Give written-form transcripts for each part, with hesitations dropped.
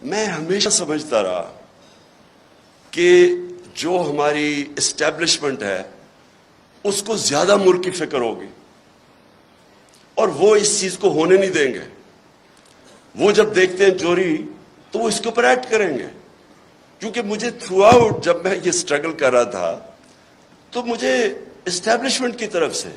میں ہمیشہ سمجھتا رہا کہ جو ہماری اسٹیبلشمنٹ ہے اس کو زیادہ ملک کی فکر ہوگی اور وہ اس چیز کو ہونے نہیں دیں گے. وہ جب دیکھتے ہیں چوری تو وہ اس کے اوپر ایکٹ کریں گے. کیونکہ مجھے تھرو آؤٹ جب میں یہ اسٹرگل کر رہا تھا تو مجھے اسٹیبلشمنٹ کی طرف سے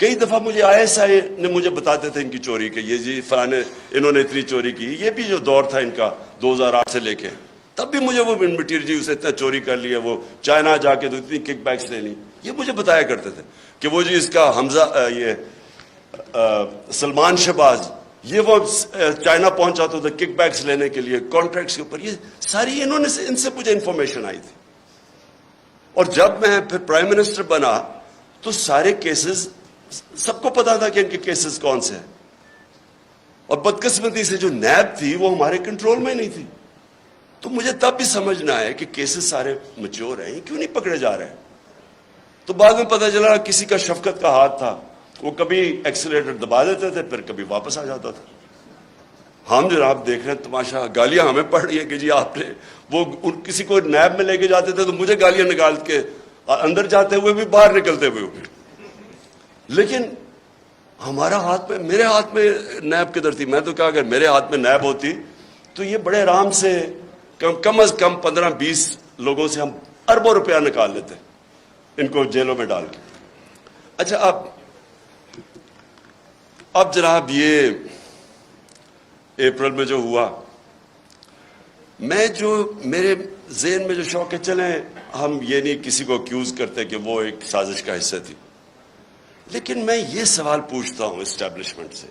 کئی دفعہ مجھے ISI نے مجھے بتاتے تھے ان کی چوری کہ یہ جی فلانے انہوں نے اتنی چوری کی. یہ بھی جو دور تھا ان کا 2008 سے لے کے تب بھی مجھے وہ مٹیریل جی اسے اتنا چوری کر لیا, وہ چائنا جا کے تو اتنی کک بیکس لے لی. یہ مجھے بتایا کرتے تھے کہ وہ جی اس کا حمزہ سلمان شہباز یہ وہ چائنا پہنچا تو کک بیکس لینے کے لیے کانٹریکٹس کے اوپر. یہ ساری ان سے مجھے انفارمیشن آئی تھی. اور جب میں پھر پرائم منسٹر بنا تو سارے کیسز سب کو پتا تھا کہ ان کے کیسز کون سے ہیں. اور بدقسمتی سے جو نیب تھی وہ ہمارے کنٹرول میں نہیں تھی. تو مجھے تب بھی سمجھنا ہے کہ کیسز سارے میچور ہیں, کیوں نہیں پکڑے جا رہے ہیں. تو بعد میں پتہ چلا کسی کا شفقت کا ہاتھ تھا, وہ کبھی ایکسیلیٹر دبا دیتے تھے پھر کبھی واپس آ جاتا تھا. ہم جناب دیکھ رہے ہیں تماشا, گالیاں ہمیں پڑ رہی ہیں کہ جی آپ نے وہ کسی کو نیب میں لے کے جاتے تھے تو مجھے گالیاں نکال کے اندر جاتے ہوئے بھی باہر نکلتے ہوئے. لیکن ہمارا ہاتھ میں, میرے ہاتھ میں نیب کدھر تھی. میں تو کہا اگر میرے ہاتھ میں نیب ہوتی تو یہ بڑے آرام سے کم از کم 15-20 لوگوں سے ہم اربوں روپیہ نکال لیتے ان کو جیلوں میں ڈال کے. اچھا اب جناب یہ اپریل میں جو ہوا, میں جو میرے ذہن میں جو شوق ہے, چلیں ہم یہ نہیں کسی کو اکیوز کرتے کہ وہ ایک سازش کا حصہ تھی, لیکن میں یہ سوال پوچھتا ہوں اسٹیبلشمنٹ سے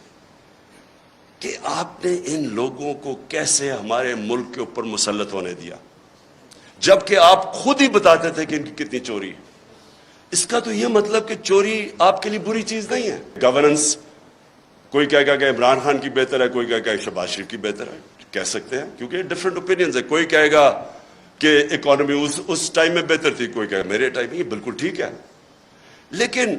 کہ آپ نے ان لوگوں کو کیسے ہمارے ملک کے اوپر مسلط ہونے دیا جبکہ آپ خود ہی بتاتے تھے کہ ان کی کتنی چوری ہے. اس کا تو یہ مطلب کہ چوری آپ کے لیے بری چیز نہیں ہے. گورننس کوئی کہے گا کہ عمران خان کی بہتر ہے, کوئی کہے گا کہ شہباز شریف کی بہتر ہے, کہہ سکتے ہیں کیونکہ ڈفرینٹ اوپینینز ہے. کوئی کہے گا کہ اکانومی اس ٹائم میں بہتر تھی, کوئی کہے گا میرے ٹائم میں. یہ بالکل ٹھیک ہے. لیکن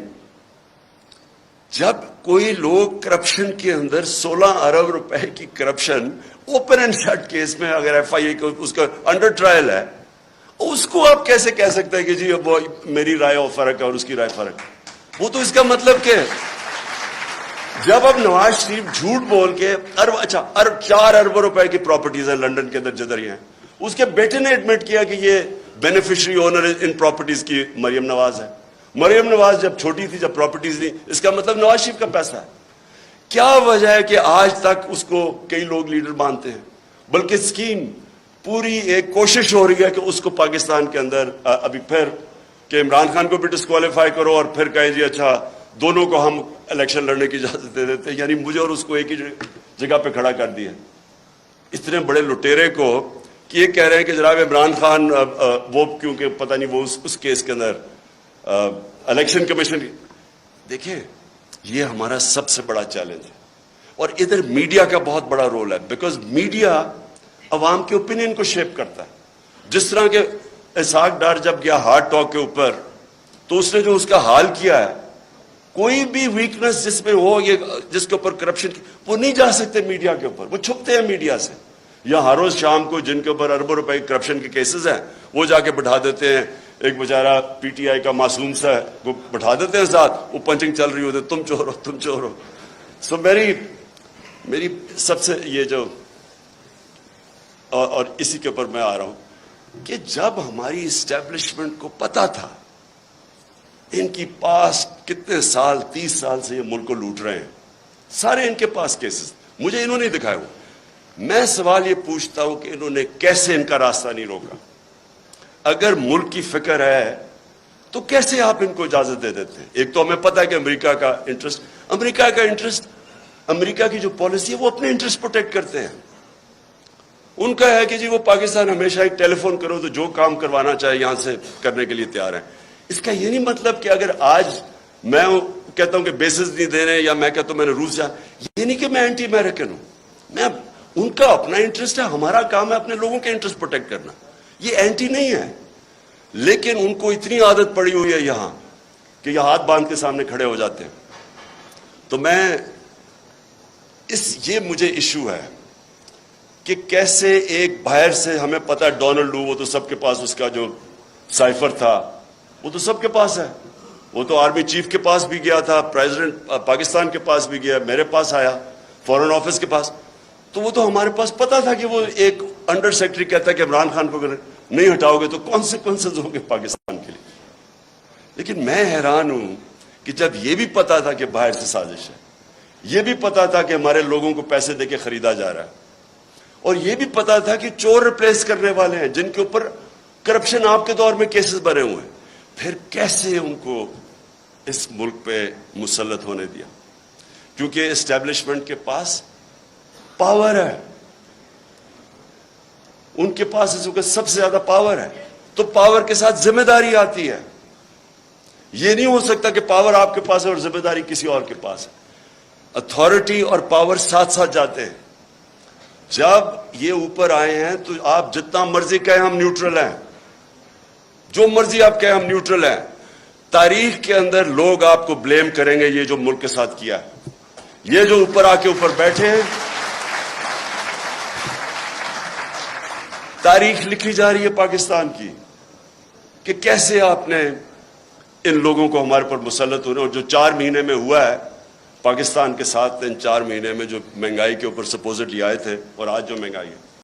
جب کوئی لوگ کرپشن کے اندر 16 ارب روپے کی corruption open and shut case میں اگر FIA کو اس کا انڈر ٹرائل ہے, اس کو آپ کیسے کہہ سکتے ہیں کہ جی وہ میری رائے اور فرق ہے اور اس کی رائے فرق ہے. وہ تو اس کا مطلب کہ جب اب نواز شریف جھوٹ بول کے 4 ارب روپے کی پراپرٹیز ہیں لندن کے اندر جدھر ہی ہیں, اس کے بیٹے نے ایڈمٹ کیا کہ یہ بینیفیشری اونر ان پراپرٹیز کی مریم نواز ہے. مریم نواز جب چھوٹی تھی, جب پراپرٹیز نہیں, اس کا مطلب نواز شریف کا پیسہ ہے. کیا وجہ ہے کہ آج تک اس کو کئی لوگ لیڈر مانتے ہیں, بلکہ اسکیم پوری ایک کوشش ہو رہی ہے کہ اس کو پاکستان کے اندر ابھی پھر کہ عمران خان کو بھی ڈسکوالیفائی کرو اور پھر کہیں جی اچھا دونوں کو ہم الیکشن لڑنے کی اجازت دے دیتے. یعنی مجھے اور اس کو ایک ہی جگہ پہ کھڑا کر دیا. اتنے بڑے لٹیرے کو کہ یہ کہہ رہے ہیں کہ جناب عمران خان وہ کیونکہ پتہ نہیں وہ اس کیس کے اندر الیکشن کمیشن. دیکھیں یہ ہمارا سب سے بڑا چیلنج ہے اور ادھر میڈیا کا بہت بڑا رول ہے, بیکاز میڈیا عوام کے اوپینین کو شیپ کرتا ہے. جس طرح کے اسحاق ڈار جب گیا ہارٹ ٹاک کے اوپر تو اس نے جو اس کا حال کیا ہے, کوئی بھی ویکنس جس میں ہو, یہ جس کے اوپر کرپشن کی, وہ نہیں جا سکتے میڈیا کے اوپر, وہ چھپتے ہیں میڈیا سے. یا ہر روز شام کو جن کے اوپر اربوں روپے کی کرپشن کے کیسز ہیں وہ جا کے بٹھا دیتے ہیں. ایک بیچارہ PTI کا معصوم سا ہے, وہ بٹھا دیتے ہیں ساتھ, وہ پنچنگ چل رہی ہوتی, تم چور ہو تم چور ہو. سو میری سب سے یہ جو اور اسی کے اوپر میں آ رہا ہوں کہ جب ہماری اسٹیبلشمنٹ کو پتا تھا ان کی پاس کتنے سال 30 سال سے یہ ملک کو لوٹ رہے ہیں, سارے ان کے پاس کیسز, مجھے انہوں نے دکھائے ہوئے. میں سوال یہ پوچھتا ہوں کہ انہوں نے کیسے ان کا راستہ نہیں روکا. اگر ملک کی فکر ہے تو کیسے آپ ان کو اجازت دے دیتے ہیں. ایک تو ہمیں پتا ہے کہ امریکہ کا انٹرسٹ, امریکہ کی جو پالیسی ہے وہ اپنے انٹرسٹ پروٹیکٹ کرتے ہیں. ان کا ہے کہ جی وہ پاکستان ہمیشہ ایک ٹیلی فون کرو تو جو کام کروانا چاہے یہاں سے کرنے کے لیے تیار ہیں. اس کا یہ نہیں مطلب کہ اگر آج میں کہتا ہوں کہ بیسز نہیں دے رہے یا میں کہتا ہوں میں نے روس جا, یہ نہیں کہ میں اینٹی امریکن ہوں. میں ان کا اپنا انٹرسٹ ہے, ہمارا کام ہے اپنے لوگوں کے انٹرسٹ پروٹیکٹ کرنا, یہ اینٹی نہیں ہے. لیکن ان کو اتنی عادت پڑی ہوئی ہے یہاں کہ یہ ہاتھ باندھ کے سامنے کھڑے ہو جاتے ہیں. تو میں یہ مجھے ایشو ہے کہ کیسے ایک باہر سے ہمیں پتہ ہے ڈونلڈ لو وہ تو سب کے پاس اس کا جو سائفر تھا وہ تو سب کے پاس ہے, وہ تو آرمی چیف کے پاس بھی گیا تھا, پریزیڈنٹ پاکستان کے پاس بھی گیا, میرے پاس آیا, فورن آفس کے پاس, تو وہ تو ہمارے پاس پتا تھا کہ وہ ایک انڈر سیکرٹری کہتا ہے کہ عمران خان کو اگر نہیں ہٹاؤ گے تو کانسیکوینسز ہوں گے پاکستان کے لیے. لیکن میں حیران ہوں کہ جب یہ بھی پتا تھا کہ باہر سے سازش ہے, یہ بھی پتا تھا کہ ہمارے لوگوں کو پیسے دے کے خریدا جا رہا ہے, اور یہ بھی پتا تھا کہ چور ریپلیس کرنے والے ہیں جن کے اوپر کرپشن آپ کے دور میں کیسز بنے ہوئے ہیں, پھر کیسے ان کو اس ملک پہ مسلط ہونے دیا؟ کیونکہ اسٹیبلشمنٹ کے پاس پاور ہے, ان کے پاس اس وقت سب سے زیادہ پاور ہے, تو پاور کے ساتھ ذمہ داری آتی ہے. یہ نہیں ہو سکتا کہ پاور آپ کے پاس ہے اور ذمہ داری کسی اور کے پاس ہے. اتھارٹی اور پاور ساتھ ساتھ جاتے ہیں. جب یہ اوپر آئے ہیں تو آپ جتنا مرضی کہیں ہم نیوٹرل ہیں, جو مرضی آپ کہیں ہم نیوٹرل ہیں, تاریخ کے اندر لوگ آپ کو بلیم کریں گے یہ جو ملک کے ساتھ کیا ہے. یہ جو اوپر آ کے اوپر بیٹھے ہیں, تاریخ لکھی جا رہی ہے پاکستان کی کہ کیسے آپ نے ان لوگوں کو ہمارے پر مسلط ہونے, اور جو 4 مہینے میں ہوا ہے پاکستان کے ساتھ, ان 4 مہینے میں جو مہنگائی کے اوپر سپوزٹلی آئے تھے اور آج جو مہنگائی ہے,